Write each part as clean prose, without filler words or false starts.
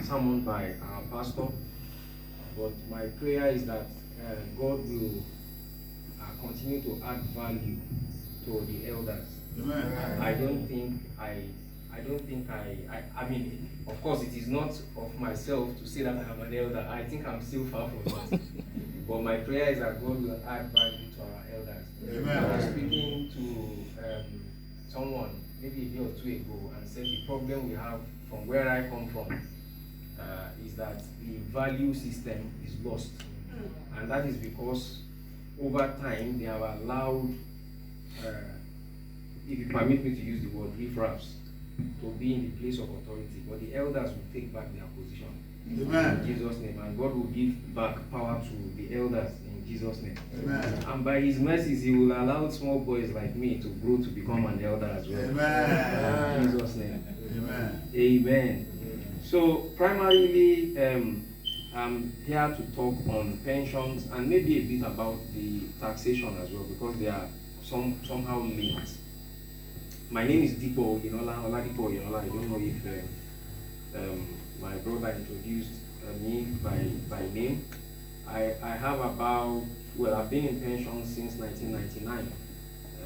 sermon by our pastor, but my prayer is that God will continue to add value to the elders. Amen. I mean, of course, it is not of myself to say that I am an elder. I think I'm still far from that. But my prayer is that God will add value to our elders. Amen. I was speaking to someone maybe a day or two ago and said the problem we have from where I come from is that the value system is lost. And that is because over time they have allowed, if you permit me to use the word, riffraffs to be in the place of authority, but the elders will take back their position. Amen. In Jesus' name, and God will give back power to the elders in Jesus' name. Amen. And by His mercies, He will allow small boys like me to grow to become an elder as well. Amen. In Jesus' name. Amen. Amen. So primarily, I'm here to talk on pensions and maybe a bit about the taxation as well, because they are somehow linked. My name is Dipo Oyinola, Oladipo Oyinola. I don't know if my brother introduced me by name. I have I've been in pension since 1999,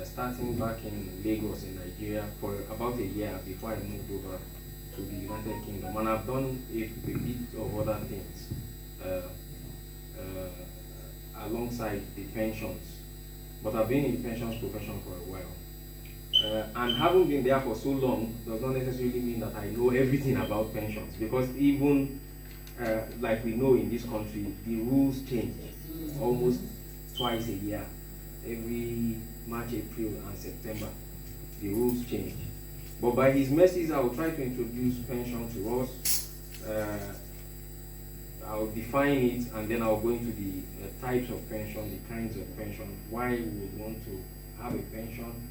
starting back in Lagos in Nigeria for about a year before I moved over to the United Kingdom. And I've done a bit of other things alongside the pensions. But I've been in the pensions profession for a while. And having been there for so long does not necessarily mean that I know everything about pensions, because even like we know in this country, the rules change almost twice a year. Every March, April, and September, the rules change. But by His mercies, I will try to introduce pension to us. I'll define it, and then I'll go into the types of pension, the kinds of pension, why we would want to have a pension.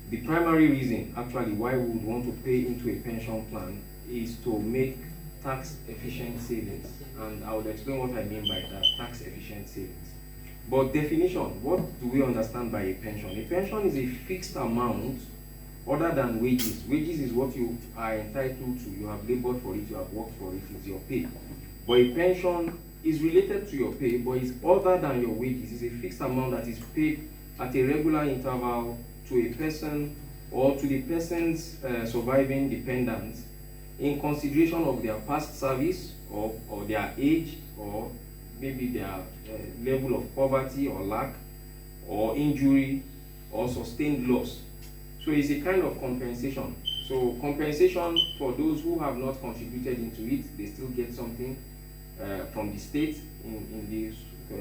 The primary reason, actually, why we would want to pay into a pension plan is to make tax-efficient savings. And I will explain what I mean by that, tax-efficient savings. But definition, what do we understand by a pension? A pension is a fixed amount other than wages. Wages is what you are entitled to. You have labored for it, you have worked for it, it's your pay. But a pension is related to your pay, but it's other than your wages. It's a fixed amount that is paid at a regular interval to a person or to the person's surviving dependents in consideration of their past service or their age, or maybe their level of poverty or lack or injury or sustained loss. So it's a kind of compensation. So compensation for those who have not contributed into it, they still get something from the state in the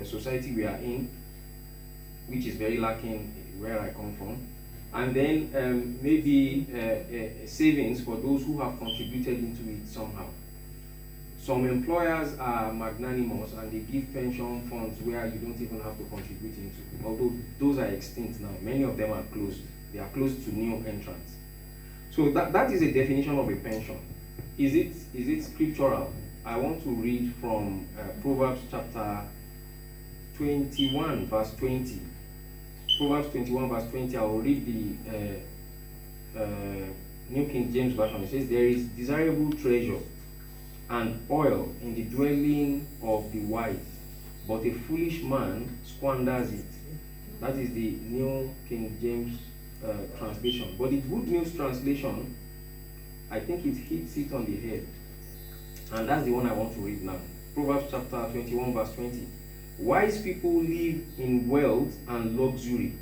society we are in, which is very lacking where I come from. And then maybe savings for those who have contributed into it somehow. Some employers are magnanimous and they give pension funds where you don't even have to contribute into, although those are extinct now. Many of them are closed. They are closed to new entrants. So that is a definition of a pension. Is it scriptural? I want to read from Proverbs chapter 21 verse 20. Proverbs 21 verse 20, I will read the New King James Version. It says, "There is desirable treasure and oil in the dwelling of the wise, but a foolish man squanders it." That is the New King James translation. But the Good News translation, I think it hits it on the head. And that's the one I want to read now. Proverbs chapter 21 verse 20. "Wise people live in wealth and luxury,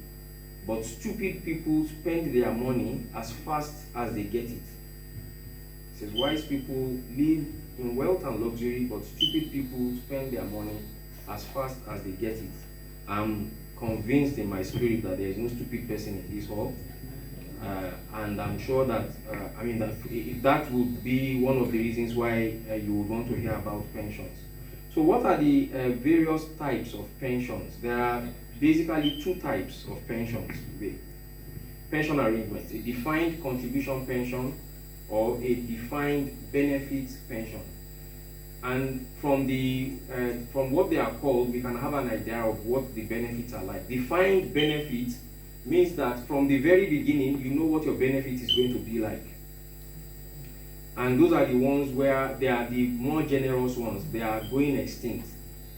but stupid people spend their money as fast as they get it." It says, wise people live in wealth and luxury, but stupid people spend their money as fast as they get it. I'm convinced in my spirit that there is no stupid person in this hall. And I'm sure that, that would be one of the reasons why you would want to hear about pensions. So what are the various types of pensions? There are basically two types of pensions today. Pension arrangements: a defined contribution pension or a defined benefit pension. And from what they are called, we can have an idea of what the benefits are like. Defined benefit means that from the very beginning, you know what your benefit is going to be like. And those are the ones where they are the more generous ones. They are going extinct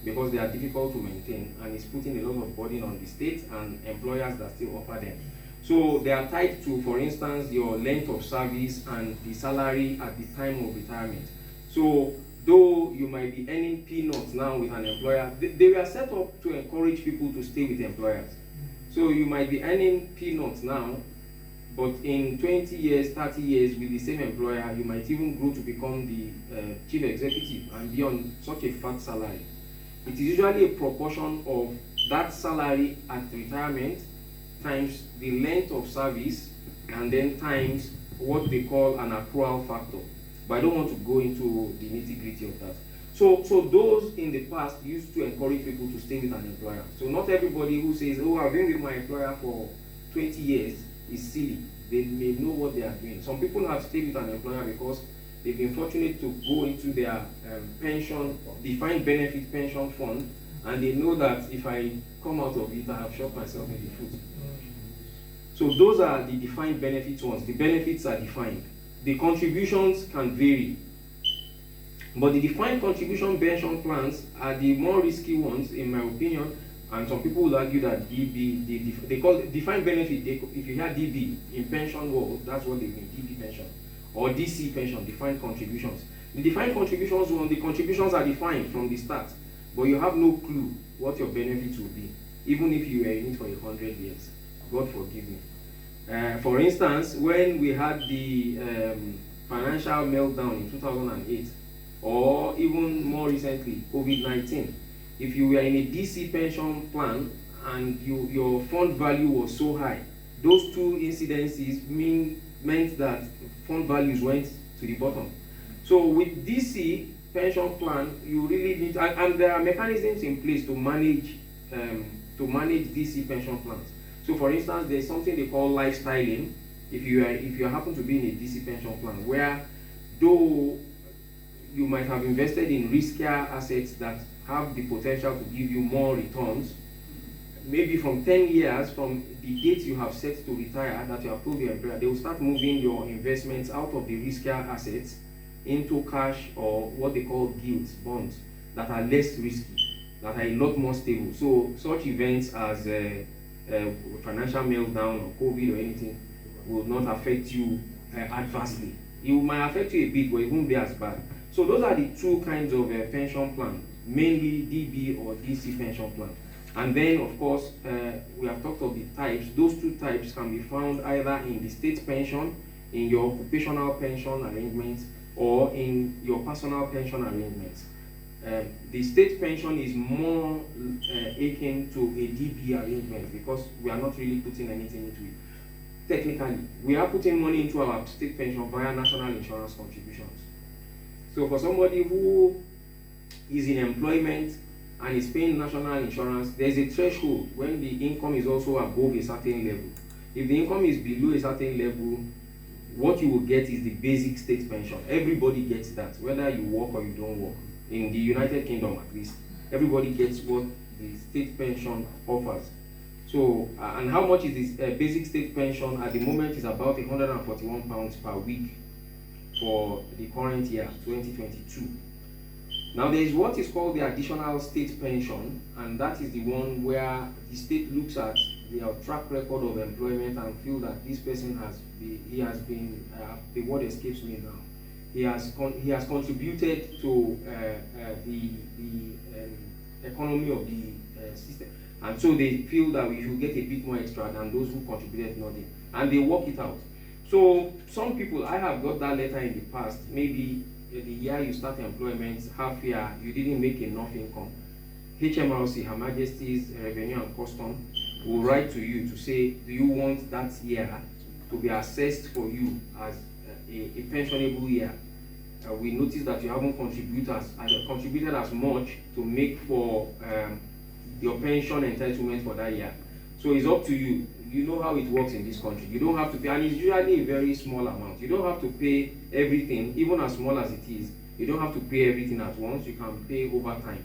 because they are difficult to maintain, and it's putting a lot of burden on the state and employers that still offer them. So they are tied to, for instance, your length of service and the salary at the time of retirement. So though you might be earning peanuts now with an employer, they were set up to encourage people to stay with employers. So you might be earning peanuts now, but in 20 years, 30 years with the same employer, you might even grow to become the chief executive and be on such a fat salary. It is usually a proportion of that salary at retirement times the length of service, and then times what they call an accrual factor. But I don't want to go into the nitty-gritty of that. So those in the past used to encourage people to stay with an employer. So not everybody who says, oh, I've been with my employer for 20 years is silly. They may know what they are doing. Some people have stayed with an employer because they've been fortunate to go into their pension, defined benefit pension fund, and they know that if I come out of it, I have shot myself in the foot. So those are the defined benefits ones. The benefits are defined. The contributions can vary. But the defined contribution pension plans are the more risky ones, in my opinion, and some people will argue that DB, they call it defined benefit. If you hear DB in pension world, that's what they mean, DB pension. Or DC pension, defined contributions. The defined contributions one, the contributions are defined from the start, but you have no clue what your benefits will be, even if you were in it for 100 years. God forgive me. For instance, when we had the financial meltdown in 2008, or even more recently, COVID-19, if you were in a DC pension plan and your fund value was so high, those two incidences meant that fund values went to the bottom. So with DC pension plan, you really need, and there are mechanisms in place to manage DC pension plans. So for instance, there's something they call lifestyling. If you happen to be in a DC pension plan, where though you might have invested in riskier assets that have the potential to give you more returns, maybe from 10 years from the date you have set to retire, that you have told your employer, they will start moving your investments out of the riskier assets into cash, or what they call gilts, bonds, that are less risky, that are a lot more stable. So such events as financial meltdown or COVID or anything will not affect you adversely. It might affect you a bit, but it won't be as bad. So those are the two kinds of pension plan, mainly DB or DC pension plan. And then, of course, we have talked of the types. Those two types can be found either in the state pension, in your occupational pension arrangements, or in your personal pension arrangements. The state pension is more akin to a DB arrangement because we are not really putting anything into it. Technically, we are putting money into our state pension via national insurance contributions. So for somebody who is in employment and is paying national insurance, there's a threshold when the income is also above a certain level. If the income is below a certain level, what you will get is the basic state pension. Everybody gets that, whether you work or you don't work. In the United Kingdom, at least, everybody gets what the state pension offers. So, and how much is this basic state pension? At the moment, is about £141 per week for the current year, 2022. Now, there is what is called the additional state pension, and that is the one where the state looks at their track record of employment and feel that this person the word escapes me now. He has contributed to the economy of the system, and so they feel that we should get a bit more extra than those who contributed nothing, and they work it out. So some people, I have got that letter in the past, maybe the year you start employment, half year, you didn't make enough income. HMRC, Her Majesty's Revenue and Custom, will write to you to say, do you want that year to be assessed for you as a pensionable year? We notice that you haven't contributed as much to make for your pension entitlement for that year. So it's up to you. You know how it works in this country. You don't have to pay, and it's usually a very small amount. You don't have to pay everything, even as small as it is. You don't have to pay everything at once. You can pay over time,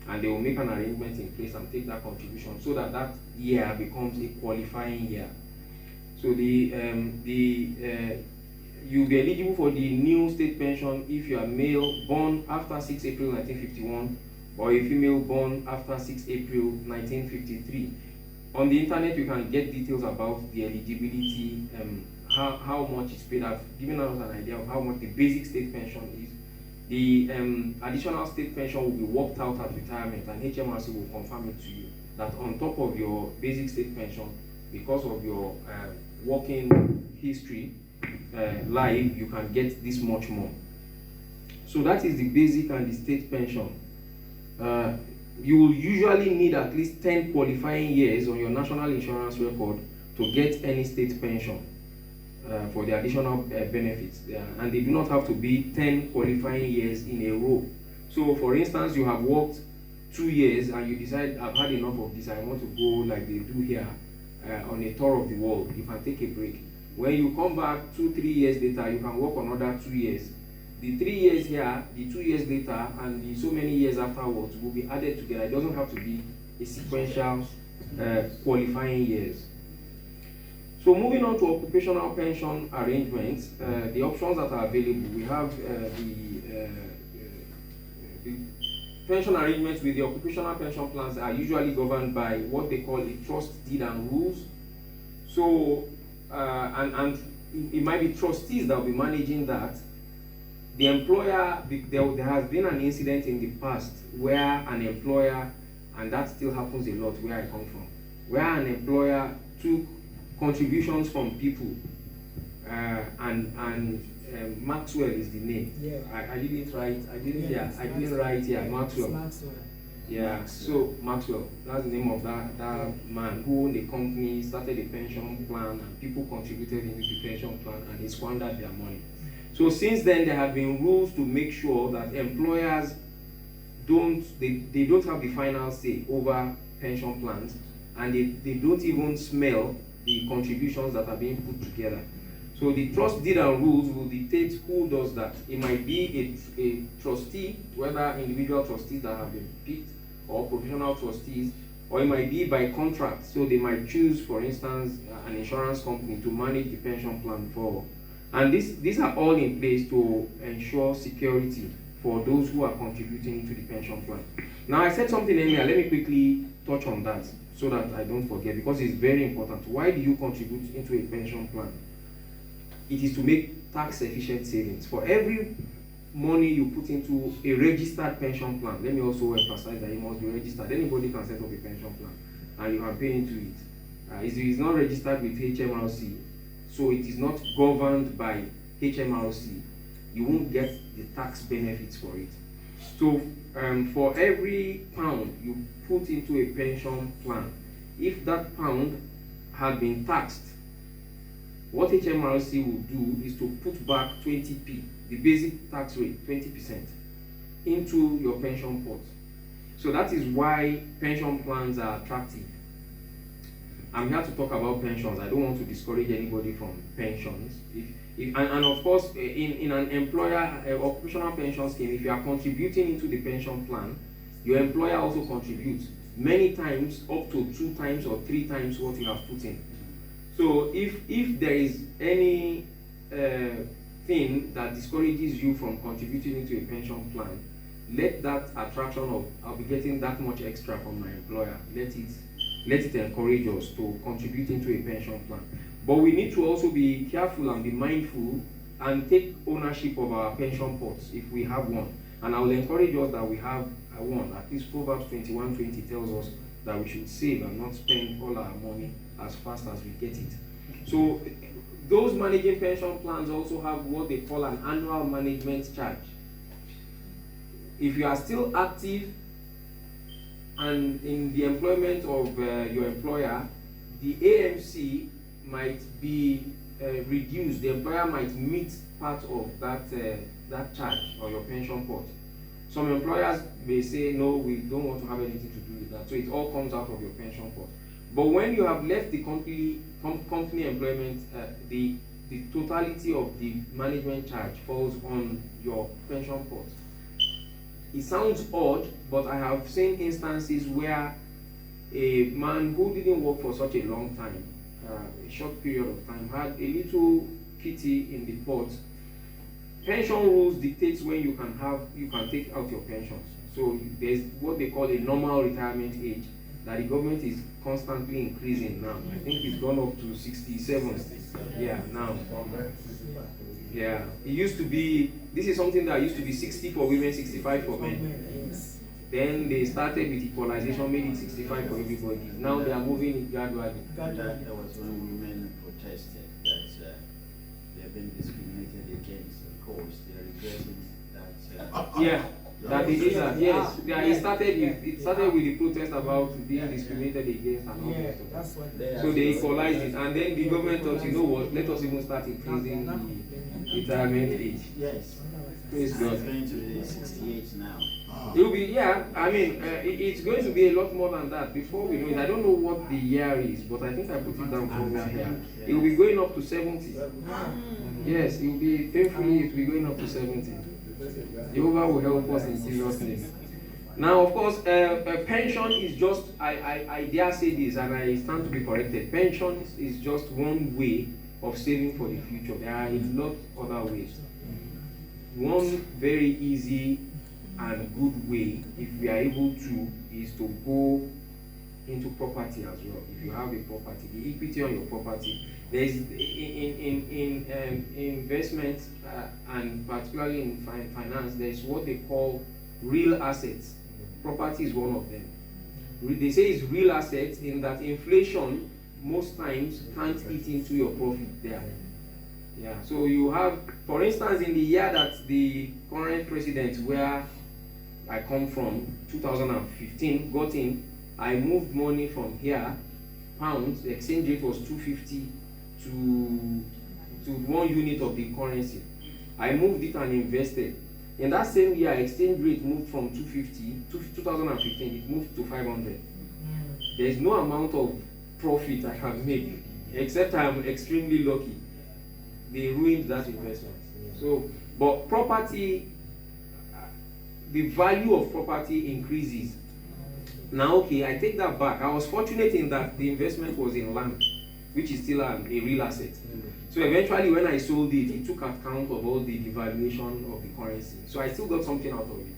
and they will make an arrangement in place and take that contribution so that that year becomes a qualifying year. So you'll be eligible for the new state pension if you are male born after 6 April 1951 or a female born after 6 April 1953. On the internet, you can get details about the eligibility, how much is paid. I've given us an idea of how much the basic state pension is. The additional state pension will be worked out at retirement, and HMRC will confirm it to you that on top of your basic state pension, because of your working history, life, you can get this much more. So that is the basic and the state pension. You will usually need at least 10 qualifying years on your national insurance record to get any state pension for the additional benefits. And they do not have to be 10 qualifying years in a row. So for instance, you have worked 2 years and you decide, I've had enough of this, I want to go like they do here on a tour of the world. You can take a break. When you come back 2-3 years later, you can work another 2 years. The 3 years here, the 2 years later, and the so many years afterwards will be added together. It doesn't have to be a sequential qualifying years. So moving on to occupational pension arrangements, the options that are available, we have the pension arrangements with the occupational pension plans are usually governed by what they call a trust deed and rules. So, and it might be trustees that will be managing that. The employer, there has been an incident in the past where an employer, and that still happens a lot where I come from, where an employer took contributions from people, and Maxwell is the name. Yeah. I didn't write. I didn't write here. Maxwell. Maxwell. Yeah. So Maxwell, that's the name of that man who owned a company, started a pension plan, and people contributed into the pension plan, and he squandered their money. So since then, there have been rules to make sure that employers don't have the final say over pension plans, and they don't even smell the contributions that are being put together. So the trust deed and rules will dictate who does that. It might be a trustee, whether individual trustees that have been picked or professional trustees, or it might be by contract. So they might choose, for instance, an insurance company to manage the pension plan for. And these are all in place to ensure security for those who are contributing to the pension plan. Now, I said something earlier. Let me quickly touch on that so that I don't forget, because it's very important. Why do you contribute into a pension plan? It is to make tax-efficient savings. For every money you put into a registered pension plan, let me also emphasize that it must be registered. Anybody can set up a pension plan, and you can pay into it. It is not registered with HMRC, so it is not governed by HMRC. You won't get the tax benefits for it. So for every pound you put into a pension plan, if that pound had been taxed, what HMRC will do is to put back 20p, the basic tax rate, 20%, into your pension pot. So that is why pension plans are attractive. I'm here to talk about pensions. I don't want to discourage anybody from pensions. And of course, in an employer occupational pension scheme, if you are contributing into the pension plan, your employer also contributes, many times up to 2 times or 3 times what you have put in. So if there is any thing that discourages you from contributing into a pension plan, let that attraction of I'll be getting that much extra from my employer, let it encourage us to contribute into a pension plan. But we need to also be careful and be mindful and take ownership of our pension pots if we have one. And I will encourage us that we have one. At least Proverbs 21:20 tells us that we should save and not spend all our money as fast as we get it. So those managing pension plans also have what they call an annual management charge. If you are still active and in the employment of your employer, the AMC might be reduced. The employer might meet part of that charge or your pension pot. Some employers may say, no, we don't want to have anything to do with that. So it all comes out of your pension pot. But when you have left the company employment, the totality of the management charge falls on your pension pot. It sounds odd, but I have seen instances where a man who didn't work for such a long time, a short period of time, had a little kitty in the pot. Pension rules dictates when you can take out your pensions. So there's what they call a normal retirement age that the government is constantly increasing now. I think it's gone up to 67. Yeah, now. Yeah, it used to be, this is something that used to be 60 for women, 65 for men. Then they started with equalization, made it 65 for everybody. Now they are moving it gradually. That was when women protested that they have been discriminated against. Of course, they are regretting that. Yeah, that it is that. Yes, yeah, it started with the protest about being discriminated against and all that stuff. So they equalized it, and then the government thought, you know what? Let us even start increasing the retirement age. Yes. Praise God. It's going to be 68 now. It will be, yeah, I mean, it's going to be a lot more than that. Before we know it, I don't know what the year is, but I think I put it down somewhere here. It will be going up to 70. Yes, it will be, thankfully, it will be going up to 70. Jehovah will help us in Jesus' name. Now, of course, a pension is just, I dare say this, and I stand to be corrected. Pension is just one way of saving for the future. There are a lot of other ways. One very easy and good way, if we are able to, is to go into property as well. If you have a property, the equity on your property, there is in investment and particularly in finance, there is what they call real assets. Property is one of them. They say it's real assets in that inflation most times can't eat into your profit there. Yeah, so you have, for instance, in the year that the current president, where I come from, 2015, got in, I moved money from here, pounds, the exchange rate was 250 to 1 unit of the currency. I moved it and invested. In that same year, exchange rate moved from 250 to 2015, it moved to 500. There's no amount of profit I can make, except I'm extremely lucky. They ruined that investment. So, but property, the value of property increases. Now, okay, I take that back. I was fortunate in that the investment was in land, which is still a real asset. So eventually, when I sold it, it took account of all the devaluation of the currency. So I still got something out of it.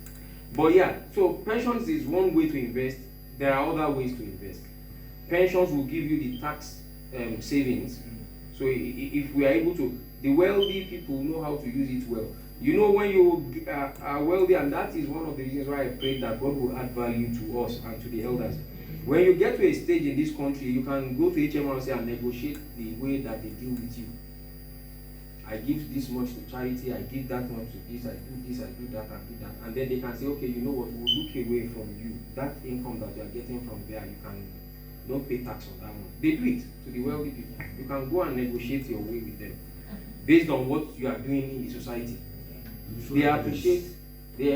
But yeah, so pensions is one way to invest. There are other ways to invest. Pensions will give you the tax savings. So if we are able to, the wealthy people know how to use it well. You know, when you are wealthy, and that is one of the reasons why I prayed that God will add value to us and to the elders. When you get to a stage in this country, you can go to HMRC and negotiate the way that they deal with you. I give this much to charity, I give that much to this, I do this, I do that, I do that. And then they can say, okay, you know what, we'll look away from you. That income that you are getting from there, you can don't pay tax on that one. They do it to the wealthy people. You can go and negotiate your way with them based on what you are doing in the society. They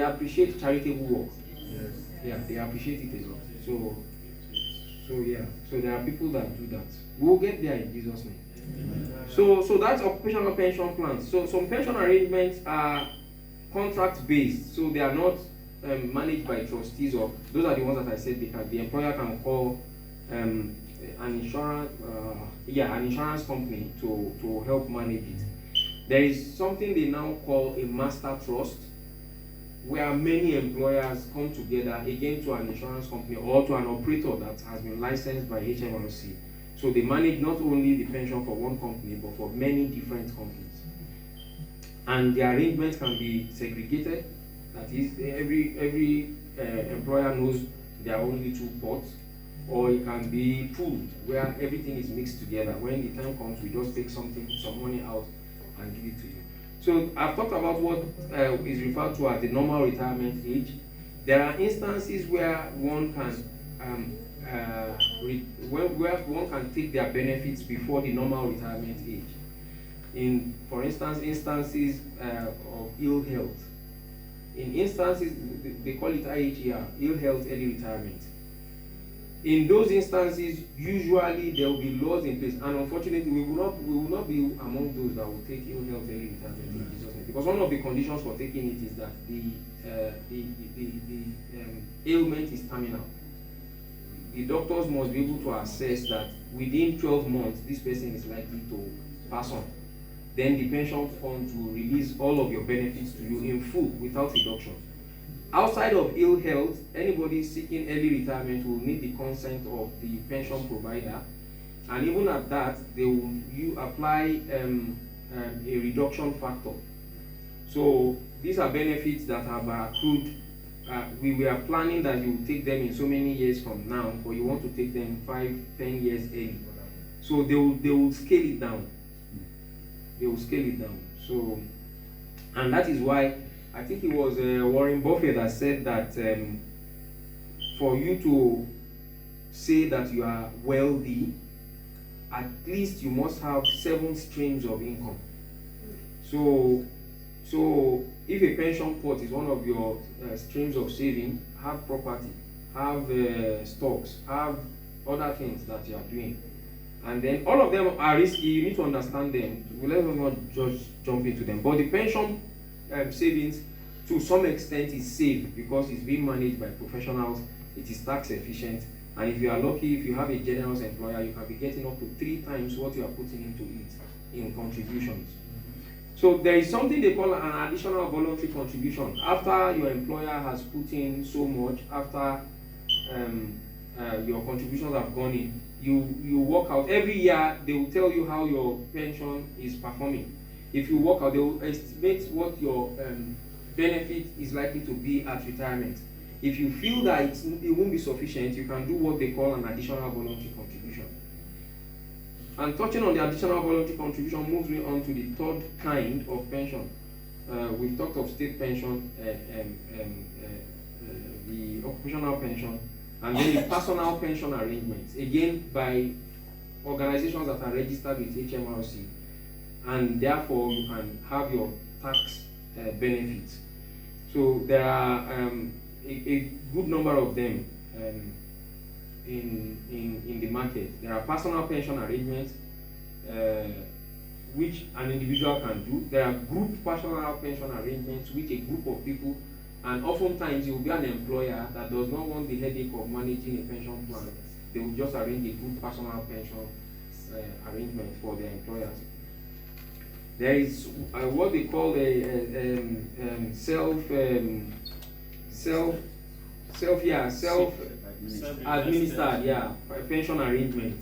appreciate charitable work. Yes. Yeah, they appreciate it a lot. So yeah, so there are people that do that. We'll get there in Jesus' name. So that's occupational pension plans. So some pension arrangements are contract based, so they are not managed by trustees, or those are the ones that I said the employer can call an insurance company to help manage it. There is something they now call a master trust, where many employers come together again to an insurance company or to an operator that has been licensed by HMRC. So they manage not only the pension for one company, but for many different companies. And the arrangements can be segregated. That is, every employer knows there are only two pots, or it can be pooled, where everything is mixed together. When the time comes, we just take some money out and give it to you. So I've talked about what is referred to as the normal retirement age. There are instances where one can where one can take their benefits before the normal retirement age. For instance, instances of ill health. In instances, they call it IHER, ill health early retirement. In those instances, usually there will be laws in place, and unfortunately, we will not be among those that will take ill health early retirement in Jesus' name. Because one of the conditions for taking it is that the ailment is terminal. The doctors must be able to assess that within 12 months, this person is likely to pass on. then the pension fund will release all of your benefits to you in full without reduction. Outside of ill health, anybody seeking early retirement will need the consent of the pension provider, and even at that, you apply a reduction factor. So these are benefits that have accrued. We were planning that you will take them in so many years from now, but you want to take them 5-10 years early. So they will scale it down. They will scale it down. So, and that is why I think it was Warren Buffett that said that for you to say that you are wealthy, at least you must have 7 streams of income. So if a pension pot is one of your streams of saving, have property, have stocks, have other things that you are doing. And then all of them are risky. You need to understand them. Let us not just jump into them. But the pension savings, to some extent, is safe because it's being managed by professionals. It is tax efficient. And if you are lucky, if you have a generous employer, you can be getting up to 3 times what you are putting into it in contributions. So there is something they call an additional voluntary contribution. After your employer has put in so much, after your contributions have gone in, you work out. Every year they will tell you how your pension is performing. If you work out, they will estimate what your benefit is likely to be at retirement. If you feel that it won't be sufficient, you can do what they call an additional voluntary contribution. And touching on the additional voluntary contribution moves me on to the third kind of pension. We've talked of state pension, the occupational pension, and then the personal pension arrangements, again by organizations that are registered with HMRC, and therefore you can have your tax benefits. So there are a good number of them in the market. There are personal pension arrangements which an individual can do. There are group personal pension arrangements which a group of people, and oftentimes it will be an employer that does not want the headache of managing a pension plan. They will just arrange a group personal pension arrangement for their employers. There is what they call a self-administered pension arrangement.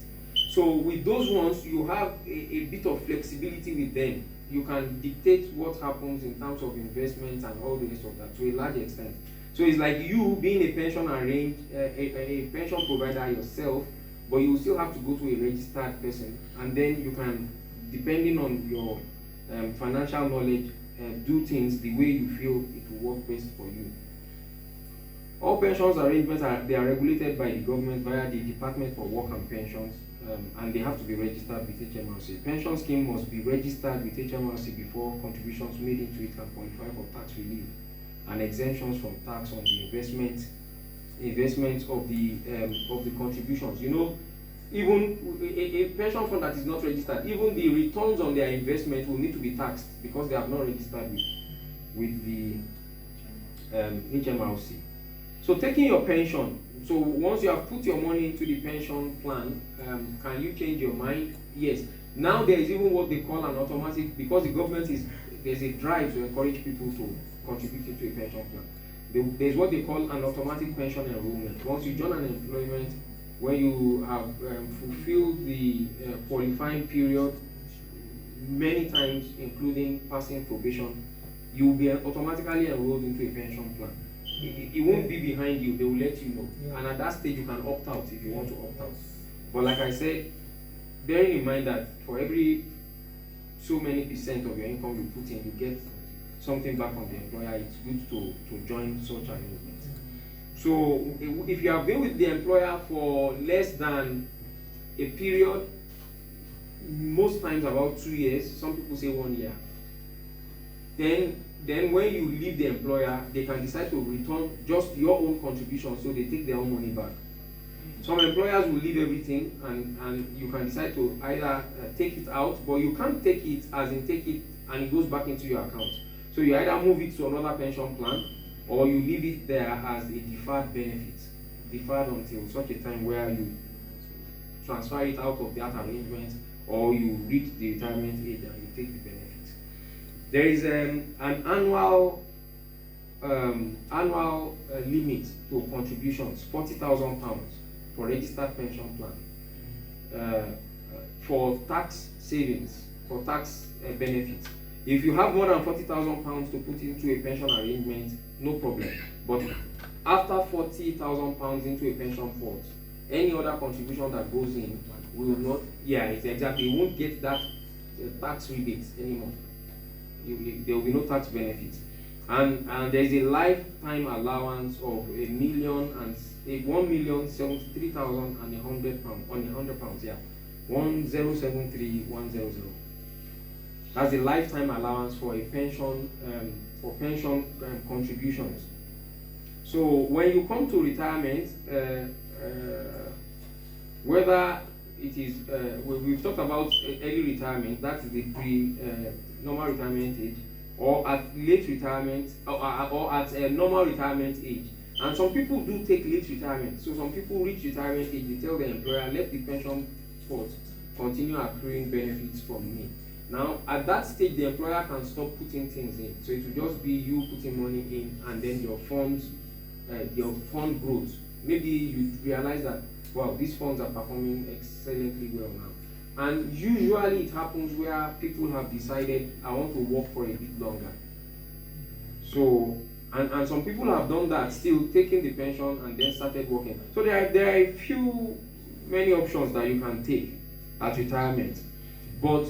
So with those ones, you have a bit of flexibility with them. You can dictate what happens in terms of investments and all the rest of that to a large extent. So it's like you being a pension a pension provider yourself, but you still have to go to a registered person, and then you can, depending on your financial knowledge, do things the way you feel it will work best for you. All pensions arrangements are regulated by the government via the Department for Work and Pensions, and they have to be registered with HMRC. Pension scheme must be registered with HMRC before contributions made into it can qualify for tax relief and exemptions from tax on the investments of the contributions. You know, even a pension fund that is not registered, even the returns on their investment will need to be taxed because they have not registered with the HMRC. So taking your pension, so once you have put your money into the pension plan, can you change your mind? Yes. Now there is even what they call an automatic, because the government there's a drive to encourage people to contribute into a pension plan. There's what they call an automatic pension enrollment. Once you join an employment, when you have fulfilled the qualifying period many times, including passing probation, you will be automatically enrolled into a pension plan. It won't be behind you, they will let you know. Yeah. And at that stage, you can opt out if you want to opt out. But like I said, bearing in mind that for every so many percent of your income you put in, you get something back from the employer, it's good to join such arrangements. So if you have been with the employer for less than a period, most times about 2 years, some people say 1 year, then when you leave the employer, they can decide to return just your own contribution, so they take their own money back. Some employers will leave everything, and you can decide to either take it out, but you can't take it as in take it and it goes back into your account. So you either move it to another pension plan, or you leave it there as a deferred benefit, deferred until such a time where you transfer it out of that arrangement, or you reach the retirement age and you take the benefit. There is an annual limit to contributions, £40,000 for registered pension plan, for tax savings, for tax benefits. If you have more than £40,000 to put into a pension arrangement, no problem. But after £40,000 into a pension pot, any other contribution that goes in will not, it's exactly, you won't get that tax rebates anymore. There will be no tax benefits. And there's a lifetime allowance of £1,073,100 on £100, 1,073,100. That's the lifetime allowance for a pension contributions. So when you come to retirement, whether it is we've talked about early retirement, that is the normal retirement age, or at late retirement, or at a normal retirement age. And some people do take late retirement. So some people reach retirement age, they tell the employer, let the pension pot continue accruing benefits from me. Now, at that stage, the employer can stop putting things in. So it will just be you putting money in, and then your fund grows. Maybe you realize that, wow, these funds are performing excellently well now. And usually it happens where people have decided, I want to work for a bit longer. So, and some people have done that, still taking the pension and then started working. So there are many options that you can take at retirement. But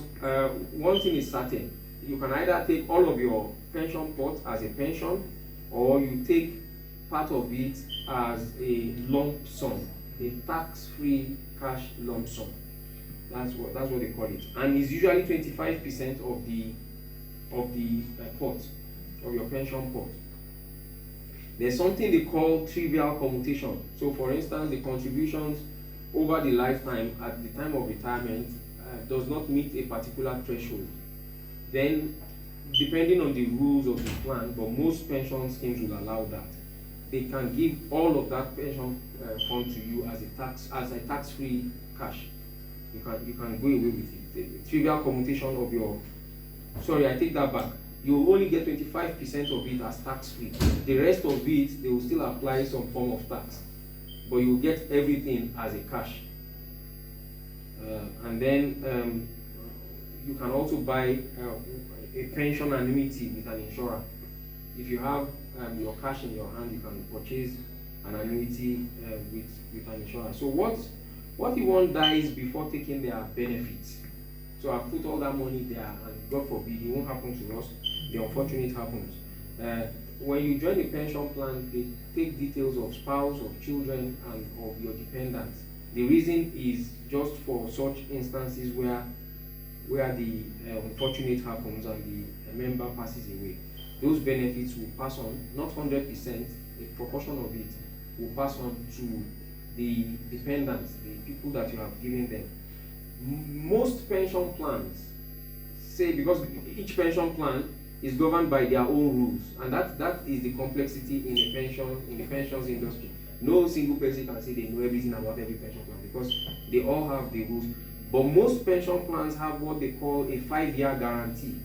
one thing is certain, you can either take all of your pension pot as a pension, or you take part of it as a lump sum, a tax-free cash lump sum. That's what they call it, and it's usually 25% of the pot, of your pension pot. There's something they call trivial commutation. So, for instance, the contributions over the lifetime at the time of retirement does not meet a particular threshold. Then, depending on the rules of the plan, but most pension schemes will allow that. They can give all of that pension fund to you as a tax-free cash. You can go away with it. The trivial commutation of your, sorry, I take that back. You will only get 25% of it as tax-free. The rest of it, they will still apply some form of tax, but you will get everything as a cash. And then you can also buy a pension annuity with an insurer. If you have your cash in your hand, you can purchase an annuity with an insurer. So what if one dies before taking their benefits? So I've put all that money there, and God forbid, it won't happen to us. The unfortunate happens. When you join a pension plan, they take details of spouse, of children, and of your dependents. The reason is just for such instances where the unfortunate happens and the member passes away. Those benefits will pass on, not 100%, a proportion of it will pass on to the dependents, the people that you have given them. Most pension plans say, because each pension plan is governed by their own rules, and that is the complexity in the pensions industry. No single person can say they know everything about every pension plan, because they all have the rules. But most pension plans have what they call a 5-year guarantee.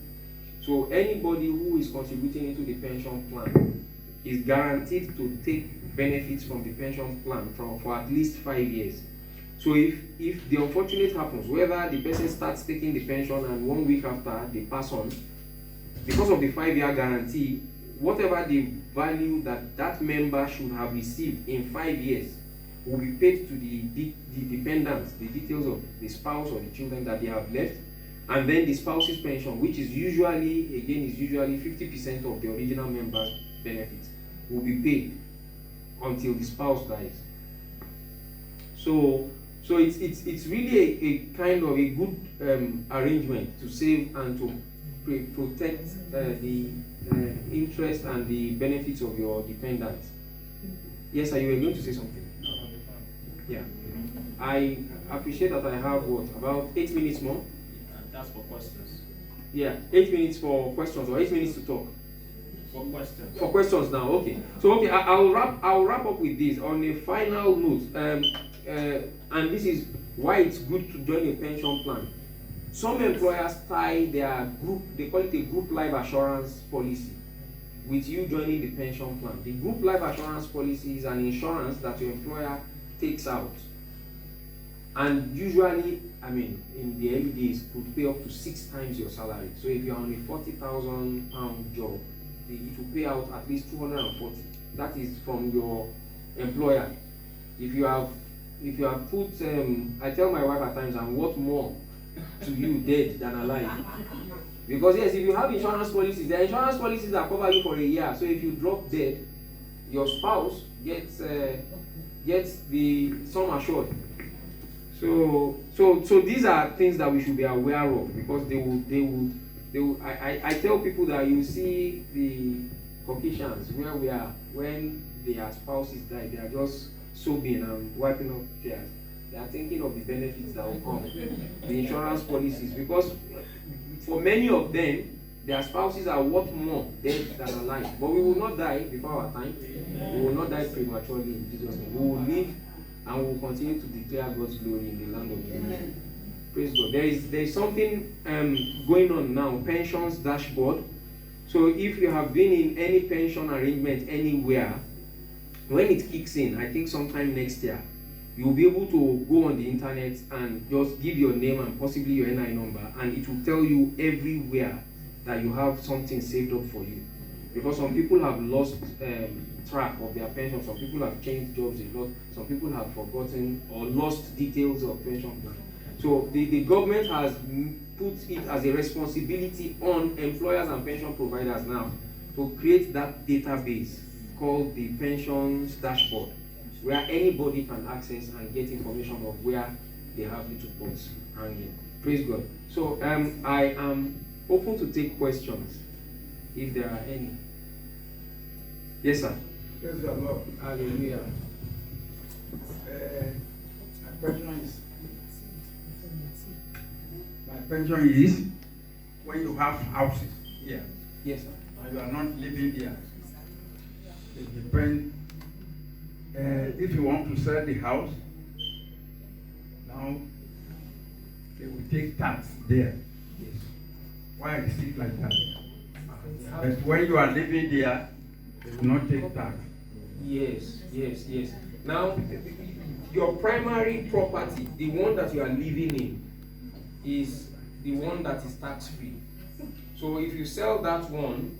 So anybody who is contributing into the pension plan is guaranteed to take benefits from the pension plan for at least 5 years. So if the unfortunate happens, whether the person starts taking the pension and 1 week after they pass on, because of the 5-year guarantee, whatever the value that member should have received in 5 years will be paid to the dependents, the details of the spouse or the children that they have left, and then the spouse's pension, which is usually 50% of the original member's benefits, will be paid until the spouse dies. So it's really a kind of a good arrangement to save and to protect the interest and the benefits of your dependents. Yes, are you going to say something? No, you're fine. Yeah. I appreciate that I have about 8 minutes more? That's for questions. Yeah, 8 minutes for questions, or 8 minutes to talk. For questions. For questions now, okay. So okay, I'll wrap up with this on a final note. And this is why it's good to join a pension plan. Some employers tie their group, they call it a group life assurance policy, with you joining the pension plan. The group life assurance policy is an insurance that your employer takes out. And usually, I mean, in the early days, could pay up to 6 times your salary. So if you're on a £40,000 job, it will pay out at least 240. That is from your employer. If you have put, I tell my wife at times, I'm worth more to you dead than alive. Because yes, if you have insurance policies, there are insurance policies that cover you for a year. So if you drop dead, your spouse gets the sum assured. So these are things that we should be aware of, because they will. I tell people that you see the Caucasians where we are, when their spouses die, they are just sobbing and wiping up tears. They are thinking of the benefits that will come, the insurance policies, because for many of them, their spouses are worth more dead than alive. But we will not die before our time. We will not die prematurely in Jesus' name. We will live and we will continue to declare God's glory in the land of the living. Praise God. There is something going on now, pensions dashboard. So if you have been in any pension arrangement anywhere, when it kicks in, I think sometime next year, you'll be able to go on the internet and just give your name and possibly your NI number, and it will tell you everywhere that you have something saved up for you. Because some people have lost track of their pension, some people have changed jobs a lot, some people have forgotten or lost details of pension plan. So the government has put it as a responsibility on employers and pension providers now to create that database called the pensions dashboard, where anybody can access and get information of where they have little pots hanging. Praise God. So I am open to take questions if there are any. Yes, sir. Praise the Lord. Hallelujah. My pension is when you have houses here. Yes, sir. And you are not living here. It depends. If you want to sell the house, now they will take tax there. Yes. Why is it like that? But when you are living there, they will not take tax. Yes. Now, your primary property, the one that you are living in, is the one that is tax-free. So if you sell that one,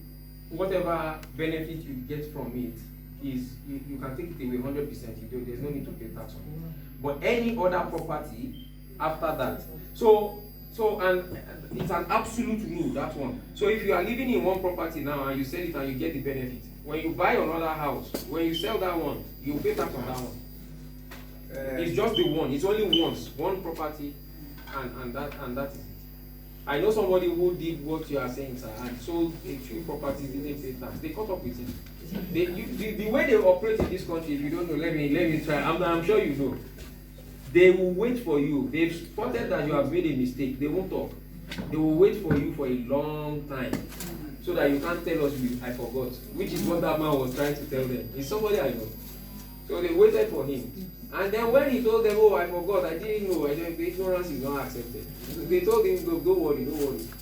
whatever benefit you get from it is, you can take it away 100%. There's no need to pay tax on it. But any other property after that, so and it's an absolute rule, that one. So if you are living in one property now and you sell it and you get the benefit, when you buy another house, when you sell that one, you pay tax on that one. It's just the one. It's only once, one property, and that is it. I know somebody who did what you are saying, sir, and sold a few properties, didn't pay tax. They caught up with it. The way they operate in this country, if you don't know, let me try. I'm sure you know. They will wait for you. They've spotted that you have made a mistake. They won't talk. They will wait for you for a long time, so that you can't tell us I forgot, which is what that man was trying to tell them. It's somebody I know. So they waited for him. And then when he told them, oh, I forgot, I didn't know, the ignorance is not accepted. They told him, don't worry.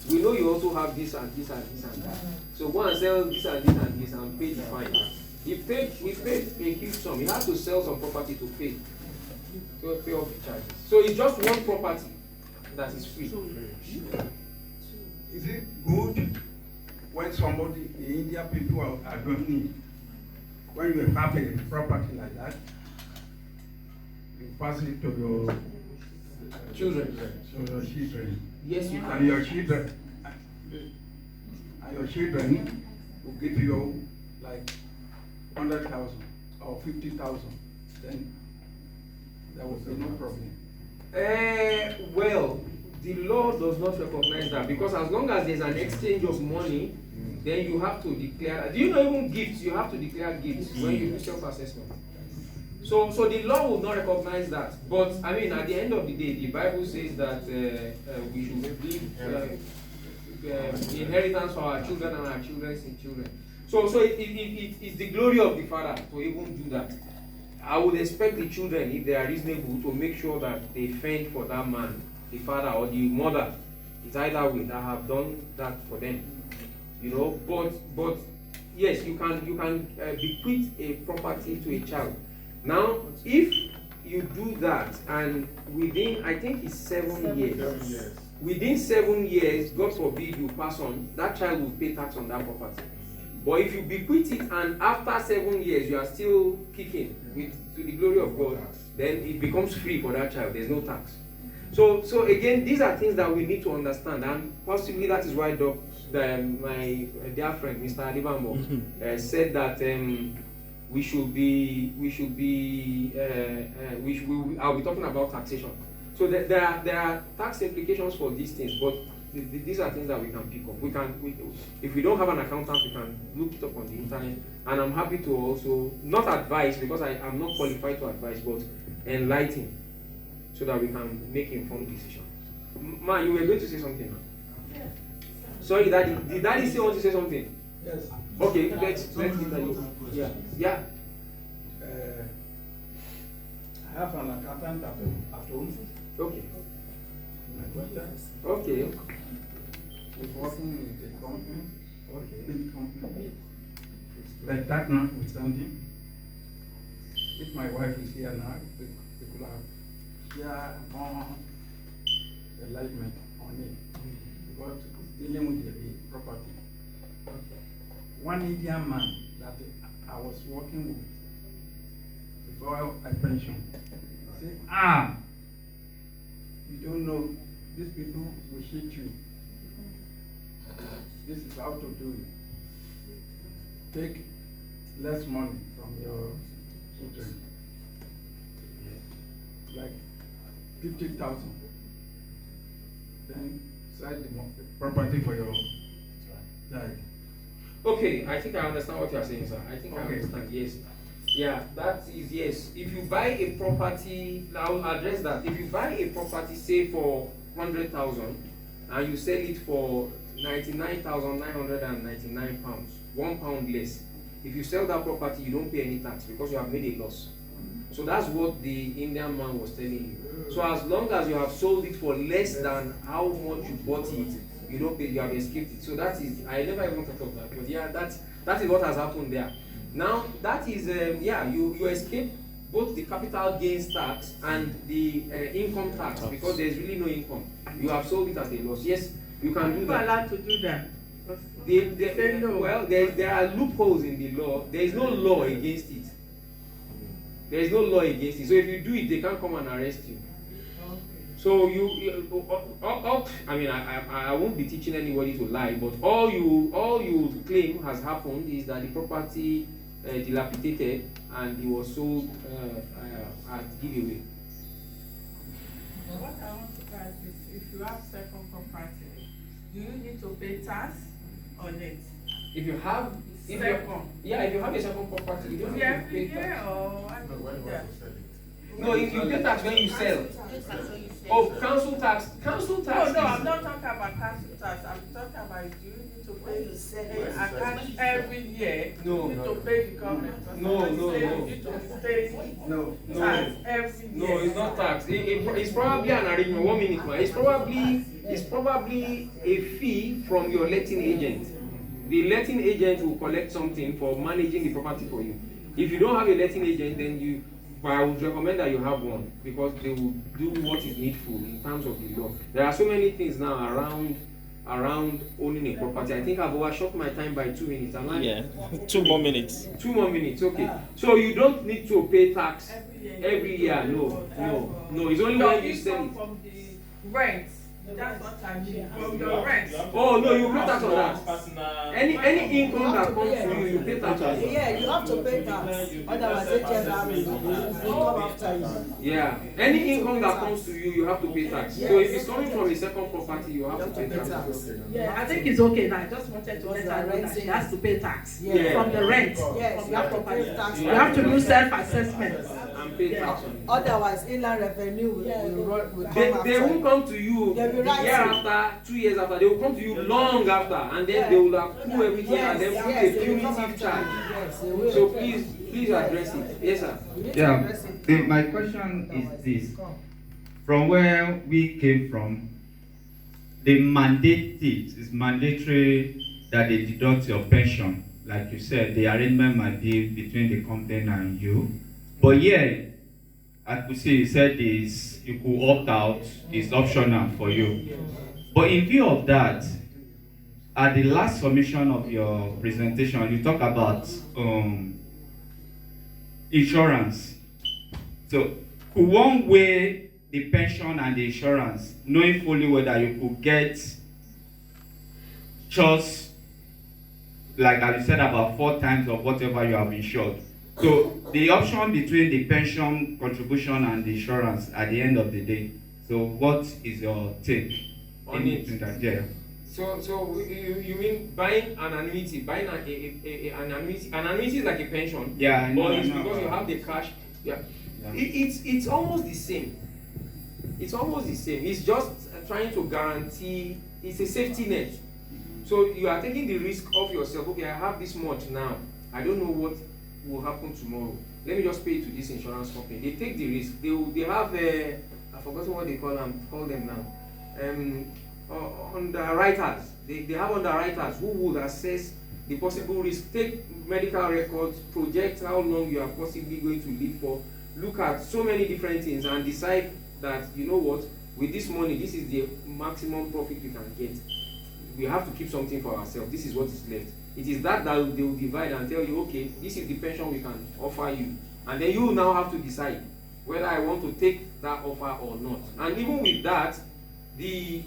We know you also have this and this and this and that. So go and sell this and this and this and pay the fine. He paid a huge sum. He had to sell some property to pay off the charges. So it's just one property that is free. Is it good when somebody, the Indian people are doing it? When you have a property like that, you pass it to your Children. So your children. Yes, you And can. your children will give you like 100,000 or 50,000. Then there will be no problem. Well, the law does not recognize that, because as long as there's an exchange of money, then you have to declare. Do you know even gifts? You have to declare gifts when you do self-assessment. So the law will not recognize that. But I mean, at the end of the day, the Bible says that we should leave inheritance for our children and our children's children. So it's the glory of the Father to even do that. I would expect the children, if they are reasonable, to make sure that they fend for that man, the father or the mother, It's either way that have done that for them. You know, but yes, you can bequeath a property to a child. Now, if you do that, and within, I think it's 7 years. 7 years. Within 7 years, God forbid you pass on, that child will pay tax on that property. But if you bequeath it and after 7 years you are still kicking to the glory of God, then it becomes free for that child. There's no tax. So again, these are things that we need to understand, and possibly that is why my dear friend Mr. Adibambo said that I'll be talking about taxation. So there are tax implications for these things, but these are things that we can pick up. If we don't have an accountant, we can look it up on the internet. And I'm happy to also not advise, because I'm not qualified to advise, but enlighten, so that we can make informed decisions. Ma, you were going to say something now. Yeah. Sorry, Daddy. Did Daddy still want to say something? Yes. Okay, let's leave Daddy. Yeah. Yeah. I have an accountant at home. Okay. My daughter Okay. is working with a company, Okay. big company. Like that notwithstanding, if my wife is here now, we could have share more enlightenment on it. Because dealing with the property. One Indian man that I was working with before I pensioned said, you don't know, these people will hit you. This is how to do it. Take less money from your children. Like 50,000. Then sell the property for your child. Okay, I think I understand what you are saying, sir. I think I Okay. understand, yes. Yeah, that is yes. If you buy a property, I'll address that. If you buy a property, say for 100,000, and you sell it for 99,999 pounds, £1 less. If you sell that property, you don't pay any tax because you have made a loss. So that's what the Indian man was telling you. So as long as you have sold it for less than how much you bought it, you don't pay, you have escaped it. So that is, I never even thought of that, but yeah, that is what has happened there. Now, that is, you escape both the capital gains tax and the income tax, because there's really no income. You have sold it at a loss. Yes, you can do People are that. allowed to do that. Say no. Well, there are loopholes in the law. There is no law against it. There is no law against it. So if you do it, they can't come and arrest you. So I won't be teaching anybody to lie, but all you claim has happened is that the property dilapidated and it was sold at giveaway. What I want to ask is, if you have second property, do you need to pay tax on it? If you have a second property, you don't Is it have to every pay year tax. or how do you do that? No, if you pay tax when you sell. Oh, council tax. Council tax. No, I'm not talking about council tax. I'm talking about, do you need to pay a account every year? No. You need to pay the government. No. You need to pay No. tax every year. No, it's not tax. It's probably an arrangement. 1 minute, man. It's probably a fee from your letting agent. The letting agent will collect something for managing the property for you. If you don't have a letting agent, then I would recommend that you have one, because they will do what is needful in terms of the law. There are so many things now around owning a property. I think I've overshot my time by 2 minutes. Am I? Yeah, 2 more minutes. 2 more minutes, okay. So you don't need to pay tax every year. No. It's only when you sell it. From the rent. That's what I mean. From your rent. Oh no, you pay tax on that. Any income that comes to you, you pay tax on it. Yeah, you have to pay tax. Otherwise, they come after you. Yeah, any income that comes to you, you have to pay tax. So if it's coming from a second property, you have to pay tax. Yeah, I think it's okay now. I just wanted to let her know that she has to pay tax Yeah. from the rent. Yes, From you have that to property. pay tax. You have to do self-assessment. And pay tax on it. Otherwise, inland revenue will come They after won't come to you They'll be the right. year after, 2 years after. They will come to you long after, and then they will approve everything and then put a they will come punitive after charge. you. Yes, they will. So please address it. Yes, sir. You need to Yeah, address it. my question is this. From where we came from, they mandate it. It's mandatory that they deduct your pension. Like you said, the arrangement might be between the company and you. But yeah, I could see you said this, you could opt out, it's optional for you. But in view of that, at the last submission of your presentation, you talk about insurance. So could one weigh the pension and the insurance, knowing fully whether you could get just, like as you said, about 4 times of whatever you have insured? So the option between the pension contribution and the insurance at the end of the day. So what is your take On in it? between that? Yeah. So you mean buying an annuity? Buying an annuity? An annuity is like a pension. Yeah, I know. But it's I know. because you have the cash. Yeah. Yeah. It's almost the same. It's almost the same. It's just trying to guarantee. It's a safety net. So you are taking the risk of yourself. Okay, I have this much now. I don't know what will happen tomorrow. Let me just pay to this insurance company. They take the risk. They have I've forgotten what they call them now. Underwriters. They have underwriters who would assess the possible risk, take medical records, project how long you are possibly going to live for, look at so many different things and decide that, you know what, with this money, this is the maximum profit we can get. We have to keep something for ourselves. This is what is left. It is that they will divide and tell you, okay, this is the pension we can offer you. And then you now have to decide whether I want to take that offer or not. And even with that, the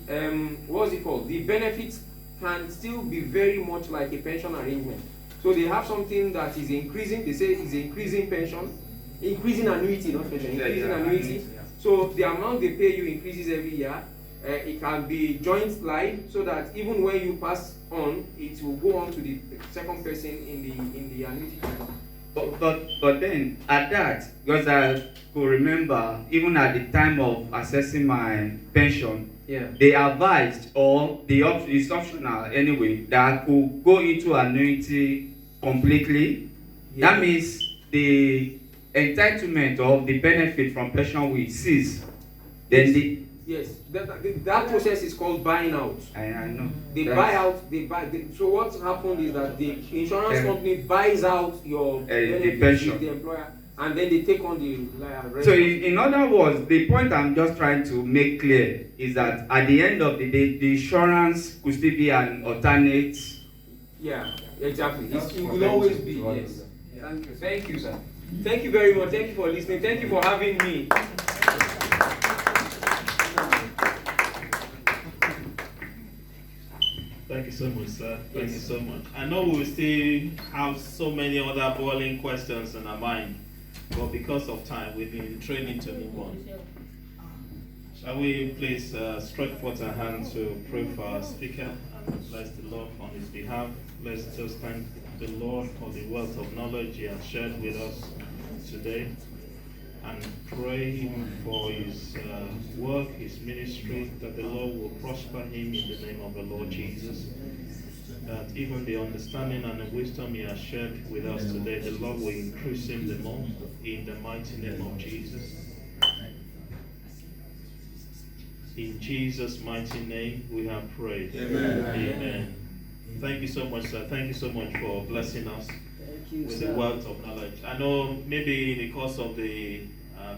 what's it called? The benefits can still be very much like a pension arrangement. So they have something that is increasing. They say is increasing pension, increasing annuity, not pension, increasing annuity. So the amount they pay you increases every year. It can be joint life, so that even when you pass on, it will go on to the second person in the annuity. But then at that, because I could remember even at the time of assessing my pension, Yeah. they advised, or it's optional anyway, that I could go into annuity completely. Yeah. That means the entitlement of the benefit from pension will cease. Then Yes, that process is called buying out. I know. They That's- buy out. So what happened is that the insurance company buys out your benefits pension. with the employer, and then they take on the rest. So in other words, the point I'm just trying to make clear is that at the end of the day, the insurance could still be an alternate. Yeah, exactly. It will always be. Yes. Thank you, sir. Thank you very much. Thank you for listening. Thank you for having me. Thank you so much, sir. Thank you so much. I know we will still have so many other boiling questions in our mind, but because of time, we've been training to move on. Shall we please stretch forth our hands to pray for our speaker and bless the Lord on his behalf. Let's just thank the Lord for the wealth of knowledge he has shared with us today, and pray for his work, his ministry, that the Lord will prosper him in the name of the Lord Jesus. That even the understanding and the wisdom he has shared with us today, the Lord will increase him the more in the mighty name of Jesus. In Jesus' mighty name we have prayed. Amen. Amen. Thank you so much, sir. Thank you so much for blessing us with the wealth of knowledge. I know maybe in the course of the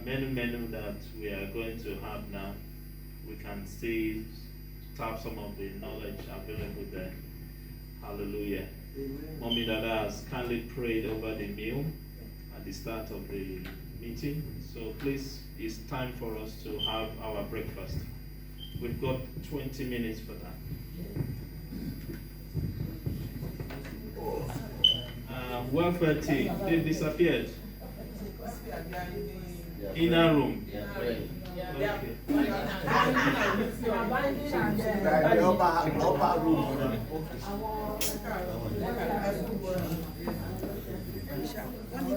menu that we are going to have now, we can still tap some of the knowledge available there. Hallelujah. Amen. Mommy Dada has kindly prayed over the meal at the start of the meeting. So please, it's time for us to have our breakfast. We've got 20 minutes for that. Welfare team, they've disappeared. Inner room. Okay. The upper room.